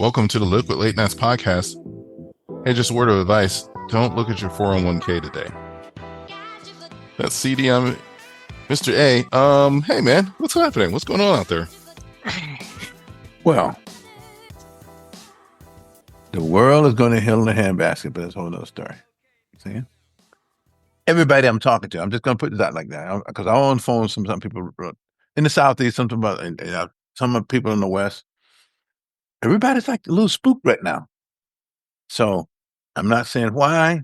Welcome to the Liquid Late Nites podcast. Hey, just a word of advice. Don't look at your 401k today. That's CD. I'm Mr. A. Hey man, what's happening? What's going on out there? Well, the world is going to hell in a handbasket, but that's a whole other story. See? Everybody I'm talking to, I'm just going to put it out like that because I'm on the phone with some people in the Southeast, some people in the West. Everybody's like a little spooked right now. So I'm not saying why.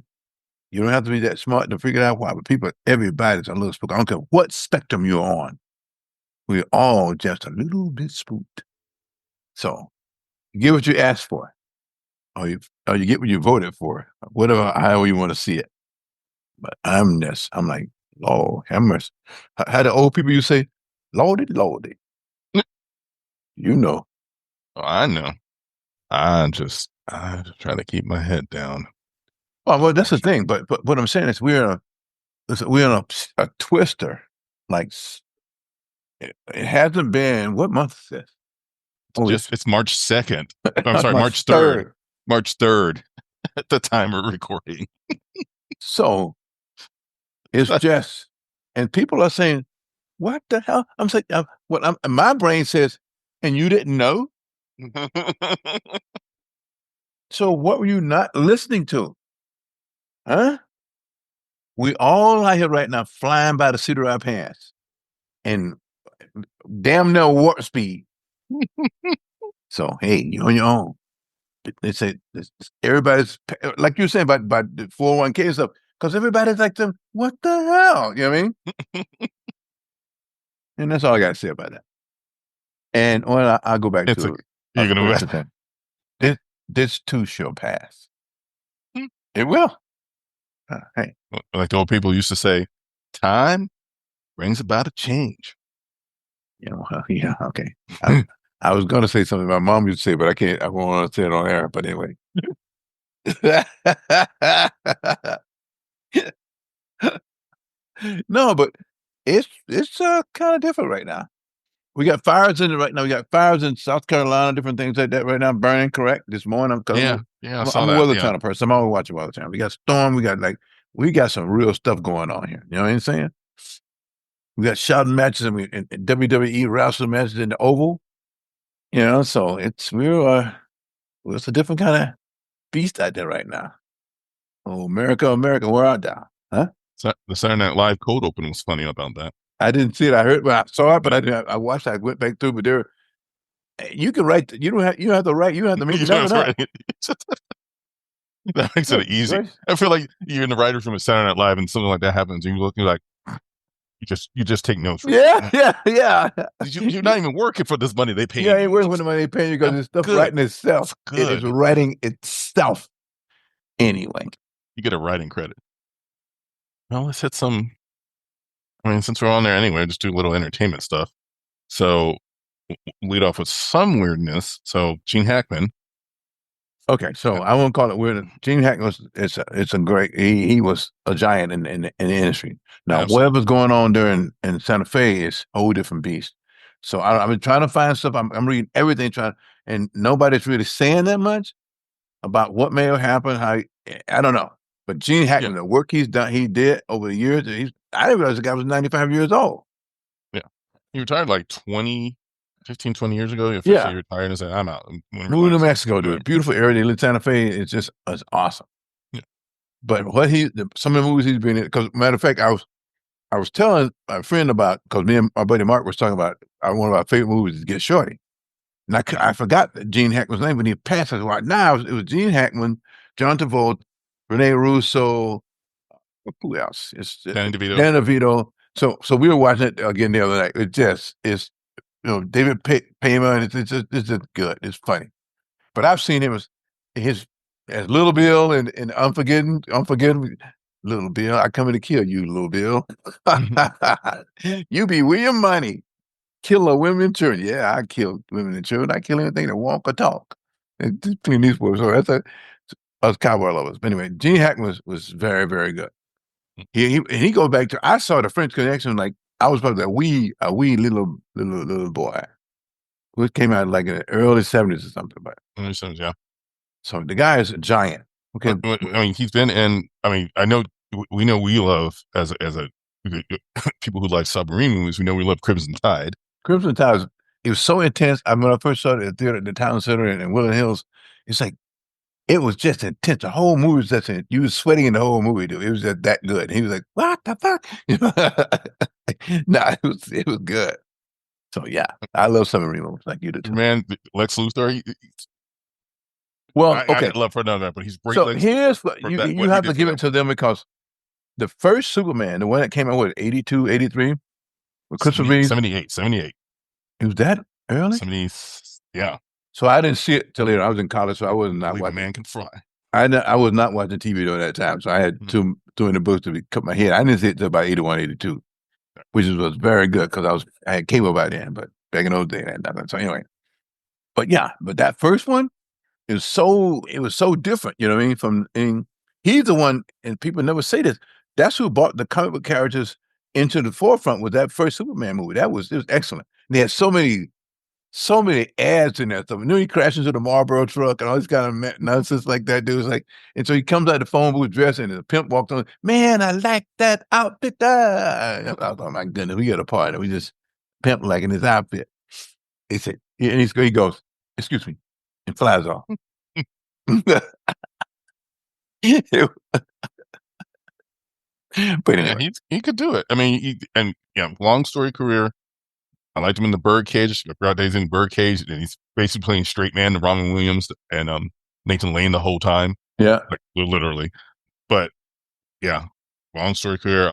You don't have to be that smart to figure out why, but everybody's a little spooked. I don't care what spectrum you're on. We're all just a little bit spooked. So you get what you asked for. Or you get what you voted for, whatever, however you want to see it. But I'm like, Lord have mercy. How the old people used to say, Lordy, Lordy. You know. Oh, I know. I just try to keep my head down. Well, that's the thing. But what I'm saying is we're in a twister. Like it hasn't been. What month is this? It's March 2nd. I'm sorry, March 3rd. March 3rd at the time of recording. So it's just, and people are saying, what the hell? I'm saying, my brain says, and you didn't know? So what were you not listening to? Huh? We all out here right now flying by the seat of our pants and damn near warp speed. So, hey, you're on your own. They say everybody's, like you're saying about the 401k and stuff, because everybody's like, what the hell? You know what I mean? And that's all I got to say about that. And I'll go back to you're going to this too shall pass. It will. Hey, like the old people used to say, time brings about a change. Yeah, okay. I was going to say something my mom used to say, but I can't. I won't want to say it on air. But anyway. No, but it's kind of different right now. We got fires in it right now. We got fires in South Carolina, different things like that right now burning. Correct. This morning, I saw I'm that. a Weather Channel person. I'm always watching Weather Channel. We got storm. We got some real stuff going on here. You know what I'm saying? We got shouting matches and WWE wrestling matches in the Oval. You know, so it's a different kind of beast out there right now. Oh, America, where art thou? Huh? So the Saturday Night Live cold open was funny about that. I didn't see it. I saw it, but I watched it. I went back through, but you can write. You don't have to write. You don't have to make nothing up. That makes it easy. Right. I feel like you're in the writer's room at Saturday Night Live and something like that happens, and you're like, you just take notes. Yeah. You're not even working for this money they pay you. Yeah, I ain't working for the money they pay you because it's stuff writing itself. It is writing itself. Anyway. You get a writing credit. Well, let's hit some. I mean, since we're on there anyway, just do a little entertainment stuff. So, lead off with some weirdness. So, Gene Hackman. Okay, so I won't call it weird. Gene Hackman it's a great. He was a giant in the industry. Now, whatever's going on there in Santa Fe is a whole different beast. So I've been trying to find stuff. I'm reading everything, and nobody's really saying that much about what may have happened. I don't know. But Gene Hackman, the work he did over the years, I didn't realize the guy was 95 years old. Yeah. He retired like 15, 20 years ago. He officially retired and said, I'm out. Moving to Mexico, dude. Beautiful area. They live in Santa Fe. It's awesome. Yeah. But some of the movies he's been in, because matter of fact, I was telling a friend about, because me and my buddy Mark was talking about one of our favorite movies is Get Shorty. And I forgot Gene Hackman's name when he passed. I was like, it was Gene Hackman, John Travolta, Rene Russo, who else? It's Danny DeVito. So we were watching it again the other night. It just is, David Payman. It's just good. It's funny. But I've seen him as Little Bill and Unforgiven. Little Bill, I coming to kill you, Little Bill. You be William Money. Kill a women and children. Yeah, I kill women and children. I kill anything that walk or talk. And between these boys, so that's us cowboy lovers. But anyway, Gene Hackman was very, very good. He goes back to, I saw the French Connection, like I was probably a wee little boy, which came out like in the early 70s or something. But Yeah. So the guy is a giant. Okay. I mean, he's been in. I mean, I know we know we love as a people who like submarine movies. We know we love Crimson Tide. Crimson Tide, it was so intense. I mean, when I first saw it at the theater at the Town Center in Woodland Hills, it's like, it was just intense. The whole movie was just, you was sweating in the whole movie, dude. It was just that good. He was like, what the fuck? Nah, it was good. So yeah, I love submarine movies like you do too. Man, Lex Luthor. Well, okay. I love for another, but he's great. So Lex here's what for that. you What he have to did give for it that to them, because the first Superman, the one that came out with 82, 83, with Christopher Reeve, 78, 78, it was that early. 70. Yeah, So I didn't see it till later. I was in college, so I was I not believe a watching. man can fly. I was not watching TV during that time, so I had two in the books to cut my head. I didn't see it till about 81, 82, which was very good because I had cable by then, but back in those days I had nothing. So anyway, but yeah, but that first one it was so different. You know what I mean? And he's the one, and people never say this. That's who brought the comic book characters into the forefront with that first Superman movie. It was excellent. They had so many ads in there. So he crashes into the Marlboro truck and all this kind of nonsense like that. Dude was like, and so he comes out the phone booth dressed, and the pimp walked on. Man, I like that outfit. Oh my goodness, we got a party. We just pimp like in his outfit. He said, and he goes, excuse me, and flies off. But Yeah, anyway, he could do it. I mean, long story career. I liked him in the Birdcage. Throughout days in Birdcage, and he's basically playing straight man to Robin Williams and Nathan Lane the whole time, yeah. like literally. But yeah, long story career.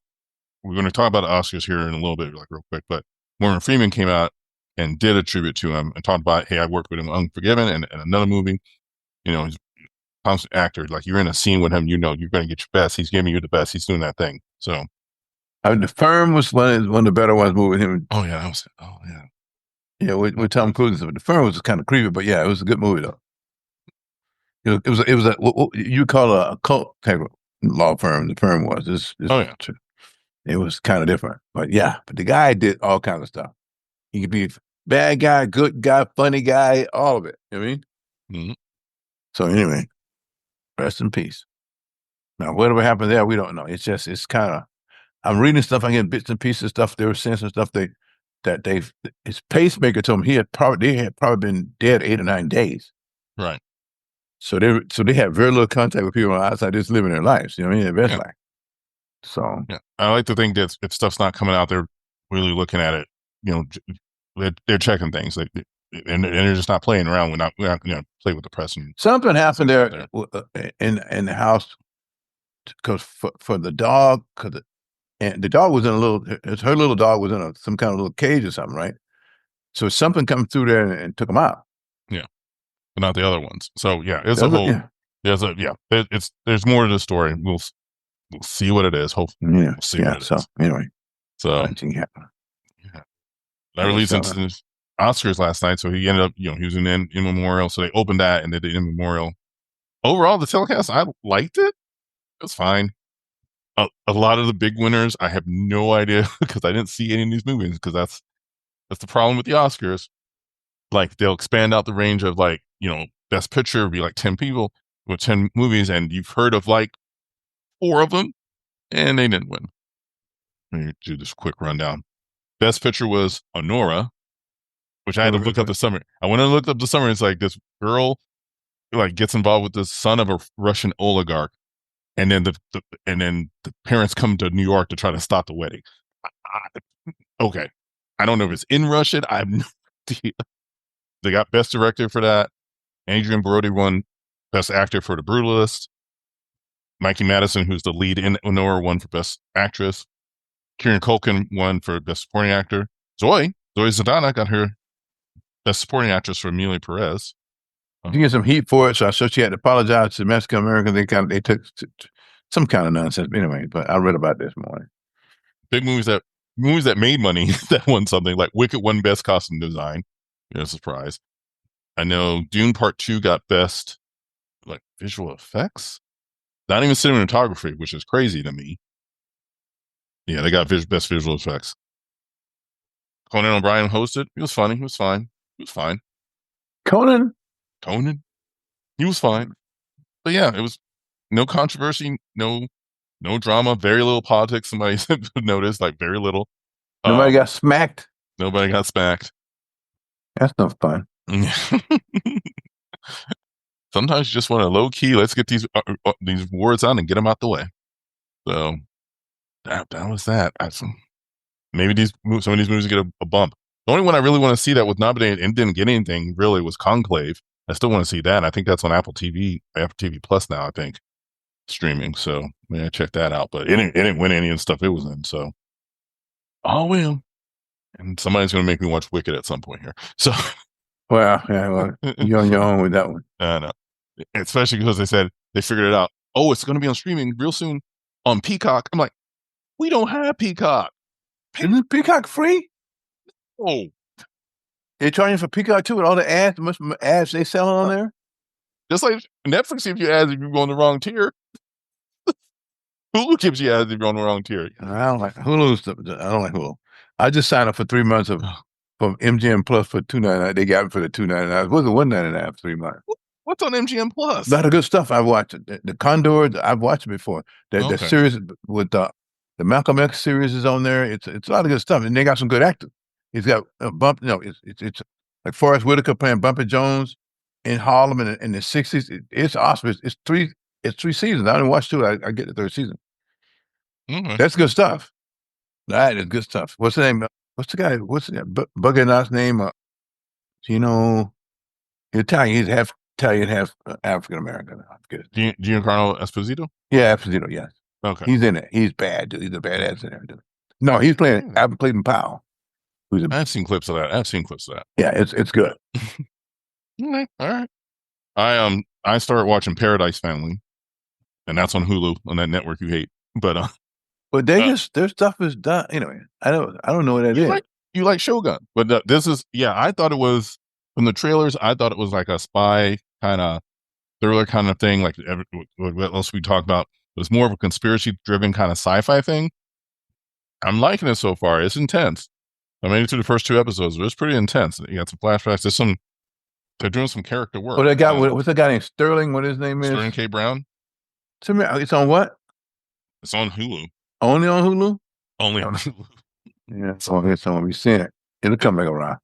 We're going to talk about the Oscars here in a little bit, like real quick. But Morgan Freeman came out and did a tribute to him and talked about, hey, I worked with him on Unforgiven and another movie. You know, he's a constant actor. Like you're in a scene with him, you know, you're going to get your best. He's giving you the best. He's doing that thing. So, The Firm was one of the better ones moving him. oh yeah, that was, oh yeah. Yeah, with Tom Cruise. The Firm was kind of creepy, but yeah, it was a good movie though. It was what you call a cult type of law firm. The Firm was. Oh yeah. It was kind of different, but yeah. But the guy did all kinds of stuff. He could be bad guy, good guy, funny guy, all of it. You know what I mean? Mm-hmm. So anyway, rest in peace. Now, whatever happened there, we don't know. It's kind of. I'm reading stuff. I get bits and pieces of stuff. They were saying some stuff his pacemaker told him they had probably been dead 8 or 9 days. Right. So they had very little contact with people outside, just living their lives. You know what I mean? Their best Yeah. life. So Yeah. I like to think that if stuff's not coming out, they're really looking at it. You know, they're checking things, like, and they're just not playing around. We're not play with the press. And something happened there in the house because for the dog, and the dog was in her little dog was in some kind of little cage or something, right? So something come through there and took him out. Yeah, but not the other ones. So yeah, it's a whole. Yeah. There's more to the story. We'll see what it is. Hopefully, we'll see what it is. So anyway, so Gene Hackman. Yeah, that released into the Oscars last night. So he ended up, he was in memorial. So they opened that and they did in memorial. Overall, the telecast, I liked it. It was fine. A lot of the big winners, I have no idea because I didn't see any of these movies, because that's the problem with the Oscars. Like they'll expand out the range of, like, best picture would be like 10 people with 10 movies, and you've heard of like 4 of them, and they didn't win. Let me do this quick rundown. Best picture was Honora, which I had to look up the summary. I went and looked up the summary. It's like this girl like gets involved with the son of a Russian oligarch, and then the parents come to New York to try to stop the wedding. Okay, I don't know if it's in Russian. I have no idea. They got best director for that. Adrian Brody won best actor for The Brutalist. Mikey Madison, who's the lead in Honora, won for best actress. Kieran Culkin won for best supporting actor. Zoe Saldana got her best supporting actress for Amelia Perez. You get some heat for it, so she had to apologize to Mexican Americans. They took some kind of nonsense. Anyway, but I read about this morning. Big movies that made money that won something, like Wicked won best costume design. Surprise. I know Dune Part 2 got best like visual effects. Not even cinematography, which is crazy to me. Yeah, they got best visual effects. Conan O'Brien hosted. He was funny. He was fine. He was fine. Conan? He was fine. But yeah, it was no controversy, no drama, very little politics. Somebody noticed, like very little. Nobody got smacked. Nobody got smacked. That's no fun. Sometimes you just want to low key. Let's get these words on and get them out the way. So that was that. Maybe some of these movies get a bump. The only one I really want to see that was nominated and didn't get anything really was Conclave. I still want to see that. I think that's on Apple TV Plus now. I think streaming. So maybe I check that out. But it didn't win any of the stuff it was in. So oh well. And somebody's going to make me watch Wicked at some point here. So well, you're on your own with that one. I know. Especially because they said they figured it out. Oh, it's going to be on streaming real soon on Peacock. I'm like, we don't have Peacock. Isn't Peacock free? Oh, they're charging for Peacock too with all the ads they selling on there. Just like Netflix gives you ads if you go on the wrong tier. Hulu gives you ads if you're on the wrong tier. I don't like Hulu. I don't like Hulu. I just signed up for 3 months from MGM Plus for $2.99. They got it for the $2.99. It was $1.99 for 3 months. What's on MGM Plus? A lot of good stuff. I've watched it. The Condor. I've watched it before. The series with the Malcolm X series is on there. It's a lot of good stuff, and they got some good actors. He's got a bump. It's like Forrest Whitaker playing Bumpy Jones in Harlem in the '60s. It's awesome. It's three seasons. I didn't watch 2. I get the 3rd season. Okay. That's good stuff. That is good stuff. What's the name? What's the guy? What's the Buggernaut's name? Italian. He's half Italian, half African American. Giancarlo Esposito? Yeah, Esposito, yes. Okay. He's in it. He's bad, dude. He's a badass in there, dude. No, he's playing Cleveland Powell. I've seen clips of that. Yeah, it's good. All right. I started watching Paradise Family, and that's on Hulu, on that network you hate. But their stuff is done anyway. I don't know what that is. You like Shogun, but this is I thought it was from the trailers. I thought it was like a spy kind of thriller kind of thing, like what else we talked about. But it's more of a conspiracy driven kind of sci-fi thing. I'm liking it so far. It's intense. I made it through the first 2 episodes. But it's pretty intense. You got some flashbacks. They're doing some character work. Oh, what's the guy named Sterling? What his name is? Sterling K. Brown. It's on what? It's on Hulu. Only on Hulu? Only on Hulu. Yeah, so we've seen it. It'll come back around.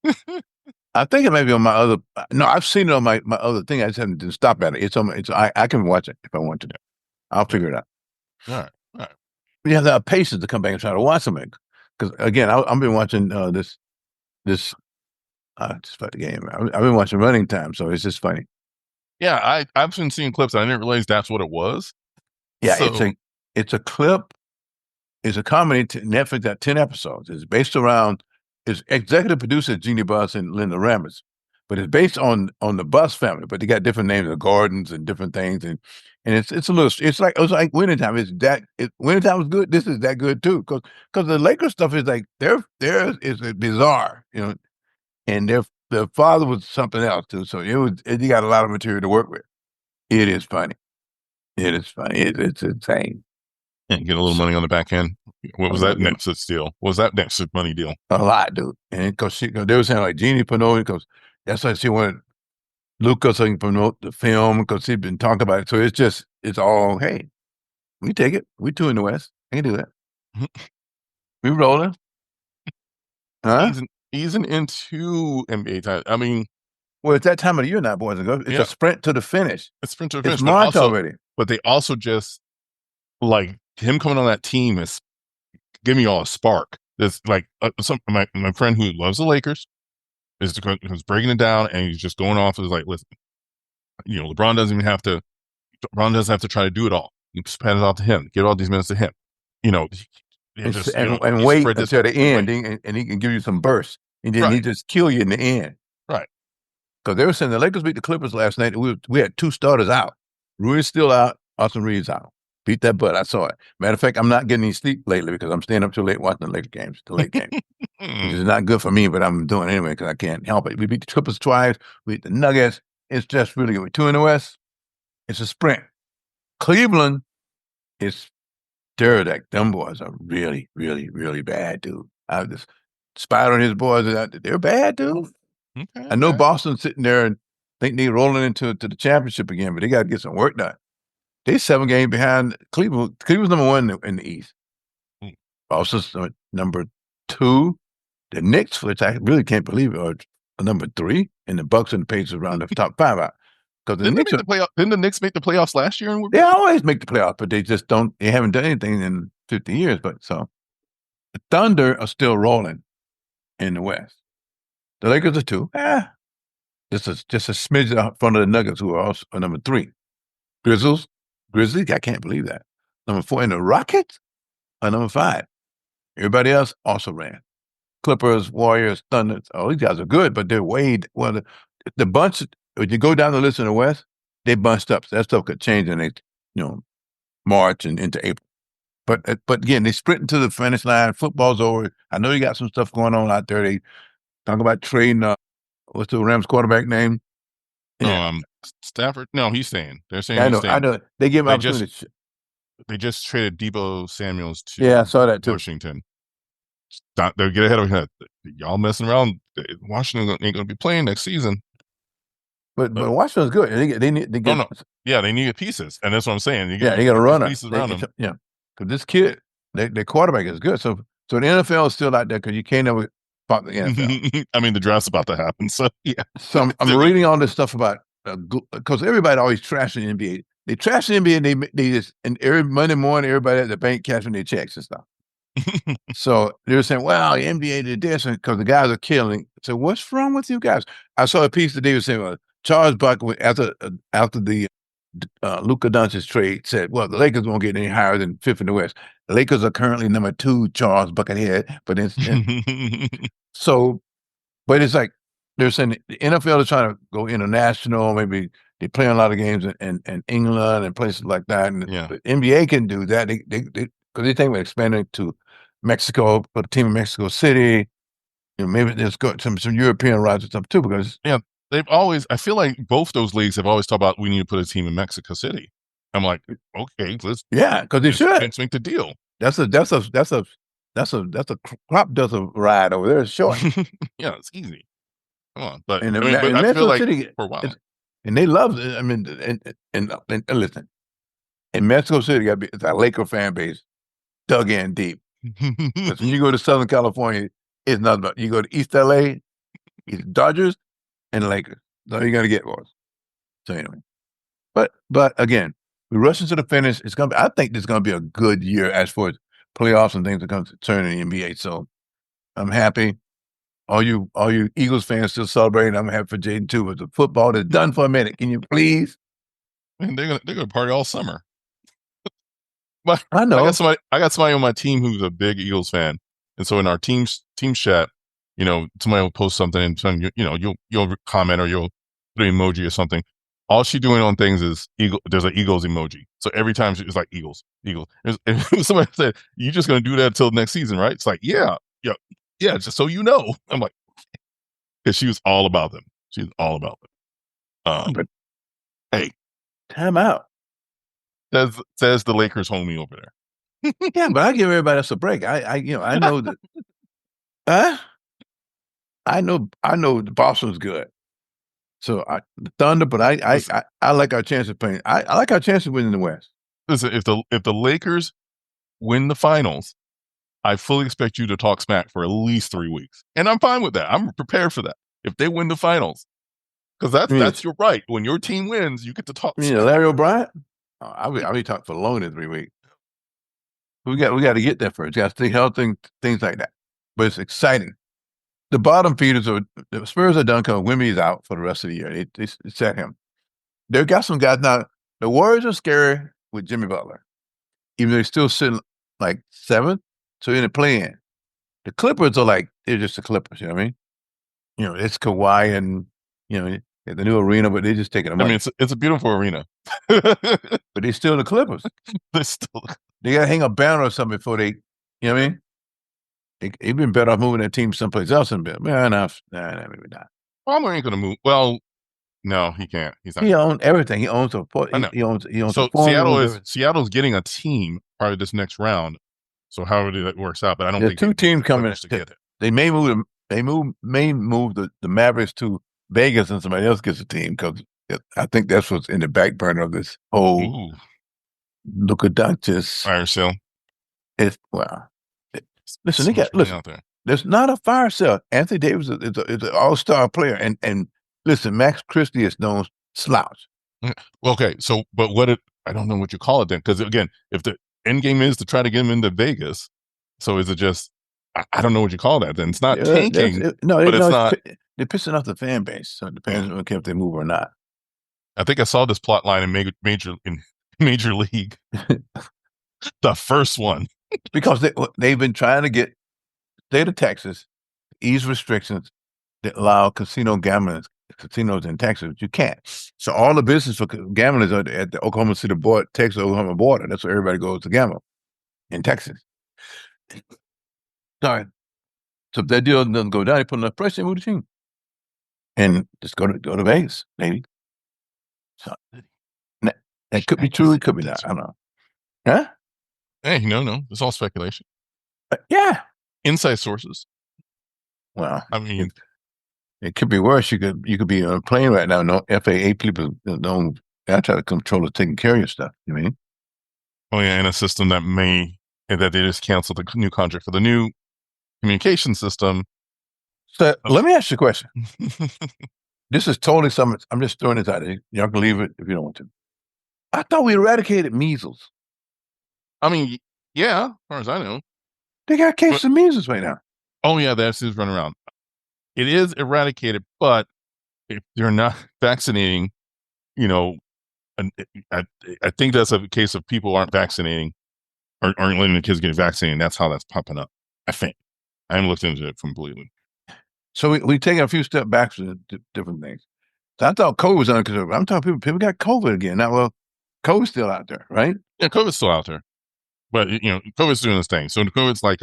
I think it may be on my other. No, I've seen it on my other thing. I just haven't stopped at it. It's on. I can watch it if I want to. I'll figure it out. All right. You have to have patience to come back and try to watch something. Because again, I've been watching this. Just about the game. I've been watching Running Time, so it's just funny. Yeah, I've been seeing clips. I didn't realize that's what it was. Yeah, it's a clip. It's a comedy. Netflix got 10 episodes. It's based around. Its executive producer Jeannie Buss and Linda Ramos, but it's based on the Buss family. But they got different names of gardens and different things, and it's a little. It's like Winning Time. Winning Time was good. This is that good too, because the Lakers stuff is like theirs is bizarre, and their father was something else too. So you got a lot of material to work with. It is funny. It's insane. And get a little money on the back end. What was that Netflix deal? What was that Netflix money deal? A lot, dude. And because they were saying like Jeannie promoted, because that's why she wanted Lucas so he can promote the film, because he'd been talking about it. So it's all, hey, we take it. We 2 in the West. I can do that. We rolling. Huh? Easing into NBA time. I mean, well, it's that time of the year now, boys and girls. It's a sprint to the finish. It's sprint to the finish. It's March already. But they also just like him coming on that team is giving you all a spark. It's like my friend who loves the Lakers is breaking it down, and he's just going off as like, listen, LeBron doesn't have to try to do it all. You just pass it off to him, give all these minutes to him, and wait until the end, and he can give you some bursts, and then he just kill you in the end. Right. Because they were saying the Lakers beat the Clippers last night. We had 2 starters out. Rui's still out. Austin Reeves out. Beat that butt. I saw it. Matter of fact, I'm not getting any sleep lately because I'm staying up too late watching the late games. Which is not good for me, but I'm doing it anyway because I can't help it. We beat the Clippers twice. We beat the Nuggets. It's just really good. We're 2 in the West. It's a sprint. Cleveland is Derek. Them boys are really, really, really bad, dude. I just spied on his boys. They're bad, dude. Okay, I know Boston's sitting there, and think they're rolling into the championship again, but they got to get some work done. They 7 games behind Cleveland. Cleveland's number 1 in the East. Also number 2. The Knicks, which I really can't believe, are number 3, and the Bucks and the Pacers around the top 5 out. Because didn't the Knicks make the playoffs last year? They always make the playoffs, but they just don't. They haven't done anything in 50 years. But so the Thunder are still rolling in the West. The Lakers are 2. Just a smidge in front of the Nuggets, who are also number 3. Grizzlies, I can't believe that. Number 4, and the Rockets are number 5. Everybody else also ran. Clippers, Warriors, Thunder. All these guys are good, but they're the bunch. If you go down the list in the West, they bunched up. So that stuff could change in March and into April. But again, they sprint into the finish line. Football's over. I know you got some stuff going on out there. They talk about trading. What's the Rams quarterback name? Yeah. Stafford. No, he's staying. They're saying I he's staying. I know. They give him opportunity. They just traded Deebo Samuels to I saw that too. Washington. They'll get ahead of it. Y'all messing around. Washington ain't going to be playing next season. But Washington's good. They need to get. No. Yeah, they need pieces, and that's what I'm saying. You got a runner. Pieces around them. Yeah, because this kid, their quarterback is good. So the NFL is still out there because you can't ever pop the NFL. I mean, the draft's about to happen, so yeah. So I'm reading all this stuff about because everybody always trashing the NBA. They trash the NBA. They just, and every Monday morning, everybody at the bank cashing their checks and stuff. So they were saying, well, the NBA did this because the guys are killing. So what's wrong with you guys? I saw a piece today was saying, well, Charles Barkley, after the Luka Doncic trade, said, well, the Lakers won't get any higher than 5th in the West. The Lakers are currently number 2, Charles Buckethead. But but it's like they're saying the NFL is trying to go international. Maybe they play a lot of games in England and places like that. And the NBA can do that. Because they think we're expanding to Mexico, put a team in Mexico City. Maybe there's got some European rights and stuff too. Because they've always. I feel like both those leagues have always talked about we need to put a team in Mexico City. I'm like, okay, let's. Yeah, because they should. Let's make the deal. That's a crop doesn't ride over there. It's short. Yeah, it's easy. Come on, but and I feel like City, for a while, and they love it. I mean, and listen, in Mexico City, it's a Laker fan base dug in deep. Because when you go to Southern California, it's nothing but you go to East LA, it's Dodgers and Lakers. That's all you're gonna get for us. So anyway, but again, we're rushing to the finish. I think this is gonna be a good year as far as playoffs and things that come to turn in the NBA. So I'm happy. All you Eagles fans still celebrating. I'm happy for Jaden too. But the football is done for a minute. Can you please? Man, they're gonna party all summer. But I know. I got somebody on my team who's a big Eagles fan, and so in our team chat, somebody will post something and you'll comment or you'll put an emoji or something. All she's doing on things is there's an Eagles emoji. So every time it's like Eagles. And somebody said, "You're just gonna do that until next season, right?" It's like, yeah, just so you know. I'm like, because she was all about them. She's all about them. But hey, time out. Says the Lakers homie over there. Yeah, but I give everybody else a break. I know that. I know the Boston's good. So the Thunder, but I like our chances of playing. I like our chances of winning the West. Listen, if the Lakers win the finals, I fully expect you to talk smack for at least 3 weeks, and I'm fine with that. I'm prepared for that. If they win the finals, because that's your right. When your team wins, you get to talk. Larry O'Brien. I'll be talking for longer than 3 weeks. We got to get there first. You got to stay healthy, things like that. But it's exciting. The bottom feeders the Spurs are done because Wimby's out for the rest of the year. They set him. They've got some guys now. The Warriors are scary with Jimmy Butler, even though they're still sitting like 7th. So in the play-in, the Clippers are like they're just the Clippers. You know what I mean? It's Kawhi and the new arena, but they're just taking them. I mean, it's a beautiful arena, but they're still the Clippers. They got to hang a banner or something before they. You know what I mean? He'd been better off moving that team someplace else and bit. Nah, maybe not. Palmer ain't gonna move. Well, no, he can't. He's not. He owns everything. He owns a. He owns. So Seattle's getting a team part of this next round. So however that works out, but I don't think 2 teams coming to get it. They may move. They may move the Mavericks to Vegas and somebody else gets a team because I think that's what's in the back burner of this whole Ooh, Luka Doncic. fire sale. It's well, listen, So they much got money listen. out there. There's not a fire sale. Anthony Davis is an all-star player, and listen, Max Christie is no slouch. Mm. Well, okay, so but I don't know what you call it then, because again, if the end game is to try to get him into Vegas, so is it just I don't know what you call that then. It's not Yeah, tanking, no, but it's it's not. they're pissing off the fan base. So it depends Mm. on if they move or not. I think I saw this plot line in Major League, the first one. Because they've been trying to get state of Texas ease restrictions that allow casinos in Texas. You can't. So all the business for gamblers are at the Oklahoma City border, Texas Oklahoma border. That's where everybody goes to gamble in Texas. Sorry. So if that deal doesn't go down, they put enough pressure, move the team, and just go to Vegas, maybe. So that could be true. It could be not. I don't know. Huh? Hey, no, it's all speculation. Yeah. Inside sources. Well, I mean, it could be worse. You could be on a plane right now. No FAA people don't air traffic controller taking care of your stuff. You mean? oh yeah, in a system that they just canceled the new contract for the new communication system. So let me ask you a question. This is totally something. I'm just throwing this out there. Y'all can leave it if you don't want to. I thought we eradicated measles. I mean, yeah, as far as I know. They got cases But, of measles right now. oh yeah, that's just running around. It is eradicated, but if they're not vaccinating, you know, and I think that's a case of people aren't vaccinating or aren't letting the kids get vaccinated. That's how that's popping up. I think I haven't looked into it completely. So we taking a few steps back to different things. So I thought COVID was under control. I'm talking people got COVID again. Now, well, COVID's still out there, right? Yeah, COVID's still out there, but COVID's doing this thing. So COVID's like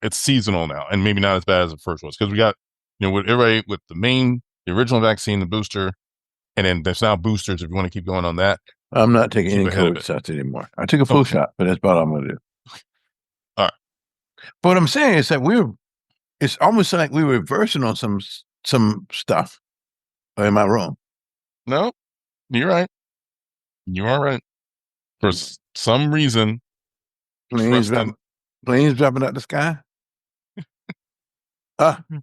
it's seasonal now, and maybe not as bad as the first was because we got with everybody with the original vaccine, the booster, and then there's now boosters if you want to keep going on that. I'm not taking Keep any ahead of COVID it. shots anymore. I took a flu shot, but that's about all I'm going to do. All right. But what I'm saying is that it's almost like we're reversing on some stuff. Or am I wrong? No, you're right. You are right. For some reason, Planes dropping out the sky.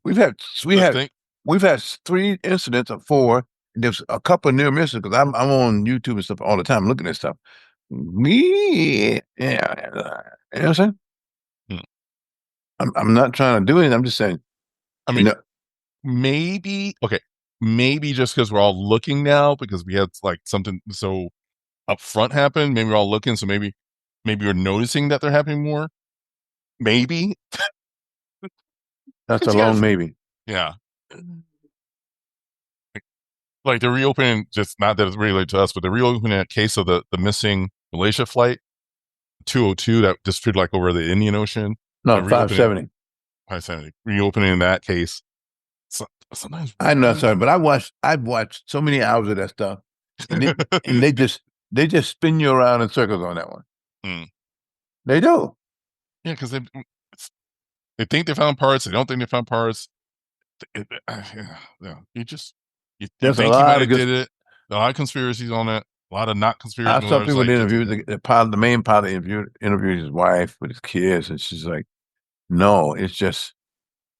We've had we've had 3 incidents of 4. And there's a couple of near misses because I'm on YouTube and stuff all the time looking at stuff. Me, yeah, you know what I'm saying? Hmm. I'm not trying to do anything. I'm just saying. I mean, maybe just because we're all looking now because we had like something so upfront happen. Maybe we're all looking, so maybe we're noticing that they're happening more. Maybe that's a long maybe. Yeah. Like they're reopening, just not that it's related to us, but they're reopening a case of the missing Malaysia flight 202 that disappeared like over the Indian Ocean. No, 570. 570. Reopening that case. So, sometimes I know, sorry, but I've watched so many hours of that stuff, and they just spin you around in circles on that one. Mm. They do. Yeah, because they think they found parts. They don't think they found parts. Yeah, you think he might have did it. A lot of conspiracies on it. A lot of not conspiracies. I saw people interview the main pilot interviewed his wife with his kids, and she's like, "No, it's just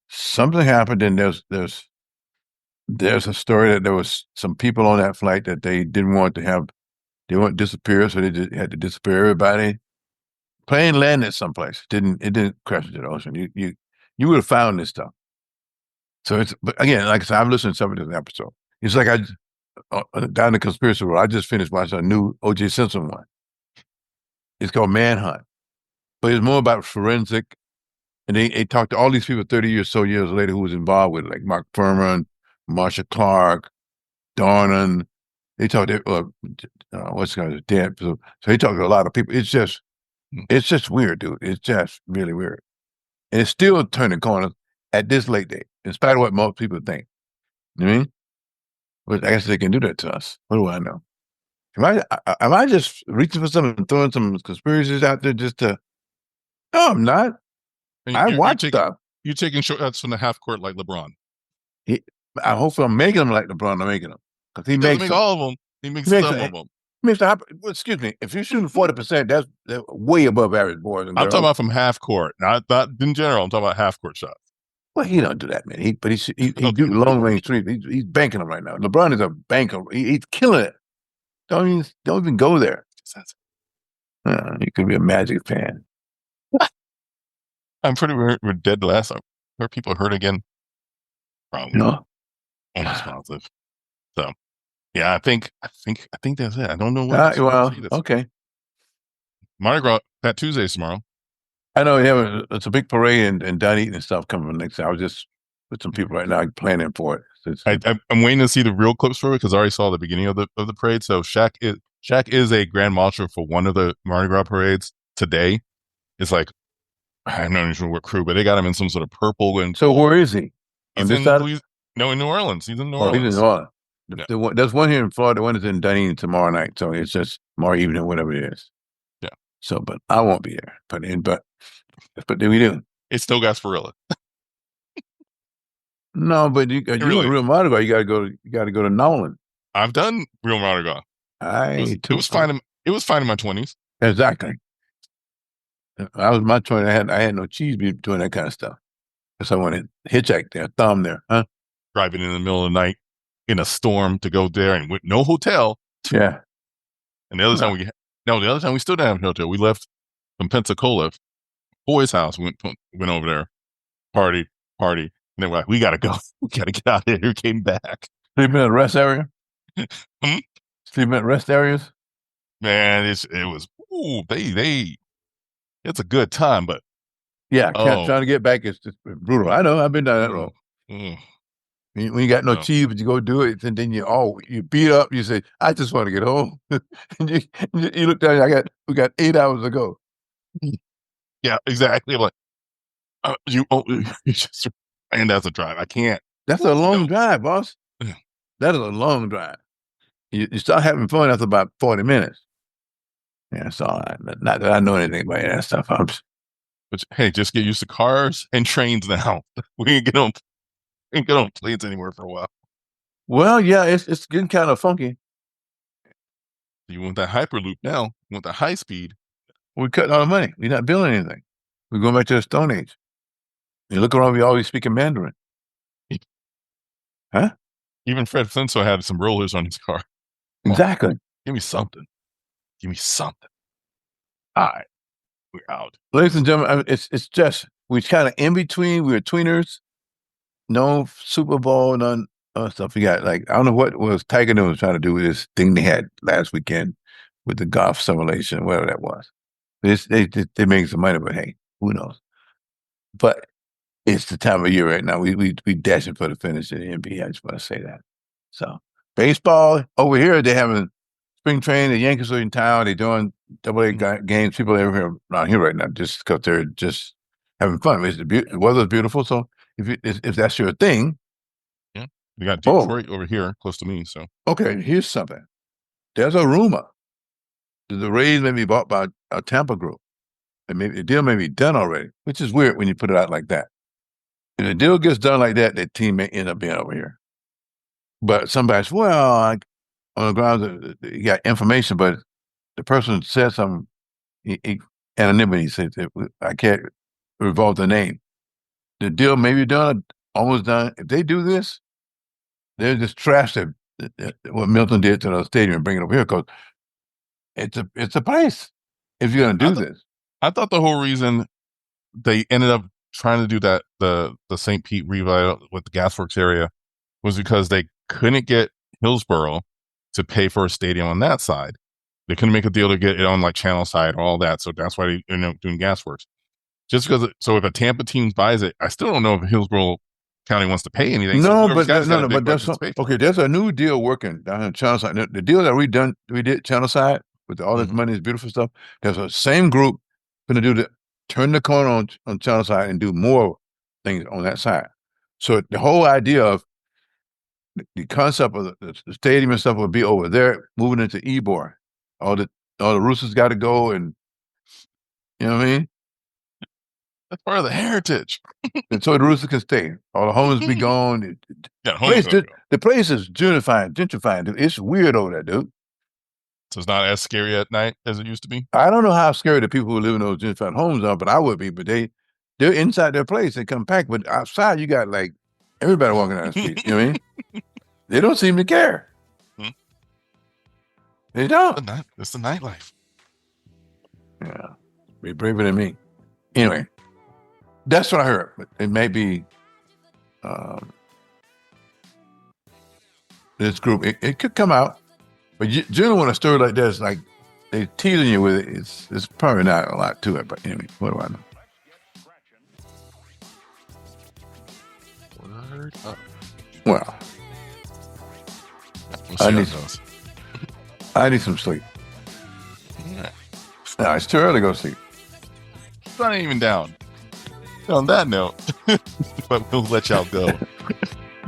something happened." And there's a story that there was some people on that flight that they didn't want to have. They want to disappear, so they just had to disappear everybody. Plane landed someplace. It didn't crash into the ocean. You would have found this stuff. So but again, like I said, I've listened to some of this episode. It's like down the conspiracy world. I just finished watching a new O.J. Simpson one. It's called Manhunt, but it's more about forensic. And they talked to all these people 30 years later who was involved with it, like Mark Furman, Marsha Clark, Darnan. They talked to what's going to dead. So he talked to a lot of people. It's just weird, dude. It's just really weird. And it's still turning corners at this late date, in spite of what most people think. You know what I mean? But I guess they can do that to us. What do I know? Am I just reaching for something, throwing some conspiracies out there just to? No, I'm not. I watch stuff. You're taking shortcuts from the half court like LeBron. hopefully I'm making them like LeBron. I'm making them because he He doesn't makes make them. all of them. He makes He makes some them. of them. Excuse me. If you're shooting 40%, that's way above average, boys and I'm talking girls. about from half court, not in general. I'm talking about half court shots. Well, he don't do that, man. He Okay. do long range threes. He's banking them right now. LeBron is a banker. He's killing it. Don't even go there. He could be a Magic fan. I'm pretty we're dead last. Are people hurt again? Probably No. almost positive. So yeah, I think that's it. I don't know what else to Well, say this. okay. Mardi Gras that Tuesday's tomorrow. I know. Yeah, it's a big parade and Dunedin and stuff coming next. I was just with some people right now planning for it. I'm waiting to see the real clips for it because I already saw the beginning of the parade. So Shaq is a grand marshal for one of the Mardi Gras parades today. It's like I'm not even sure what crew, but they got him in some sort of purple and. So where is he? On He's this in side? no, in New Orleans. He's in New Oh, he's in Orleans. New Orleans. Yeah. There's one here in Florida. One is in Dunedin tomorrow night. So it's just tomorrow evening, whatever it is. Yeah. So, but I won't be there. But then we do. It's still Gasparilla. No, but you Really. want real Mardi Gras, you gotta go to Nolan. I've done real Mardi Gras. It was fine. It was fine in my 20s. Exactly. I was my 20s. I had no cheese doing that kind of stuff. So I went to hitchhike there, thumb there, huh? Driving in the middle of the night in a storm to go there and with no hotel. Yeah. And the other time we still didn't have a hotel. We left from Pensacola, boy's house. We went over there, party, and then we're like, we gotta go. We gotta get out of here. We came back. Sleeping in a rest area? Sleeping at rest areas? Man, it was it's a good time, but yeah, trying to get back is just brutal. I know. I've been down that road. When you got no cheese, but you go do it, and then you beat up. You say, "I just want to get home." and you look down. We got 8 hours to go. Yeah, exactly. Like you just and that's a drive. I can't. That's a long drive, boss. That is a long drive. You start having fun after about 40 minutes. Yeah, it's all right. Not that I know anything about that stuff. But hey, just get used to cars and trains now. We ain't get on planes anywhere for a while. Well, yeah, it's getting kind of funky. You want that hyperloop now? You want the high speed? We're cutting all the money. We're not building anything. We're going back to the Stone Age. You look around, we always speaking Mandarin. Huh? Even Fred Flintstone had some rollers on his car. Exactly. Give me something. All right. We're out. Ladies and gentlemen, it's just, we're kind of in between. We're tweeners. No Super Bowl, none stuff. We got I don't know what was Tiger was trying to do with this thing they had last weekend with the golf simulation, whatever that was. They make some money, but hey, who knows? But it's the time of year right now. We dashing for the finish in the NBA. I just want to say that. So baseball over here, they're having spring training. The Yankees are in town. They're doing AA games. People are around here right now just because they're just having fun. The weather's beautiful, so if that's your thing. Yeah, we got Detroit over here close to me. So okay, here's something. There's a rumor that the Rays may be bought by a Tampa group. And maybe the deal may be done already, which is weird when you put it out like that. If the deal gets done like that, that team may end up being over here. But somebody's, on the grounds that you got information, but the person said something, anonymity said, I can't revolve the name. The deal may be done, almost done. If they do this, they'll just trash what Milton did to the stadium and bring it over here because it's a price if you're going to do this. I thought the whole reason they ended up trying to do that, the St. Pete revival with the Gasworks area, was because they couldn't get Hillsborough to pay for a stadium on that side. They couldn't make a deal to get it on Channel side, all that. So that's why they ended up doing Gasworks. Just because, so if a Tampa team buys it, I still don't know if Hillsborough County wants to pay anything. No, so but that's okay. There's a new deal working down on Channel side. The deal that we did Channel side with all this money, this beautiful stuff. There's a same group going to turn the corner on Channel side and do more things on that side. So the whole idea of the concept of the stadium and stuff will be over there, moving into Ybor. All the Roosters got to go, and you know what I mean. That's part of the heritage. And so the roosters can stay. All the homeless be gone. Yeah, homeless. The place is gentrifying. It's weird over there, dude. So it's not as scary at night as it used to be. I don't know how scary the people who live in those gentrified homes are, but I would be. But they're inside their place. They come packed. But outside, you got like everybody walking down the street. You know what I mean? They don't seem to care. They don't. It's the nightlife. Yeah, be braver than me. Anyway, that's what I heard. But it may be this group. It could come out. But generally, when a story like this, like they teasing you with it, it's probably not a lot to it. But anyway, what do I know? Word up. Well, I need some sleep. Yeah. No, it's too early to go sleep. It's not even down. On that note, but we'll let y'all go.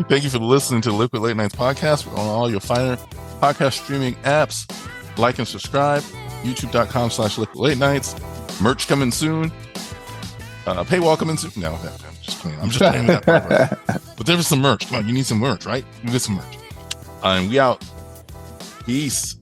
Thank you for listening to the Liquid Late Nights podcast on all your finer podcast streaming apps. Like and subscribe. YouTube.com/Liquid Late Nights. Merch coming soon. Paywall coming soon. No, I'm just playing. I'm just playing that part, right? But there was some merch. Come on, you need some merch, right? You get some merch. And we out. Peace.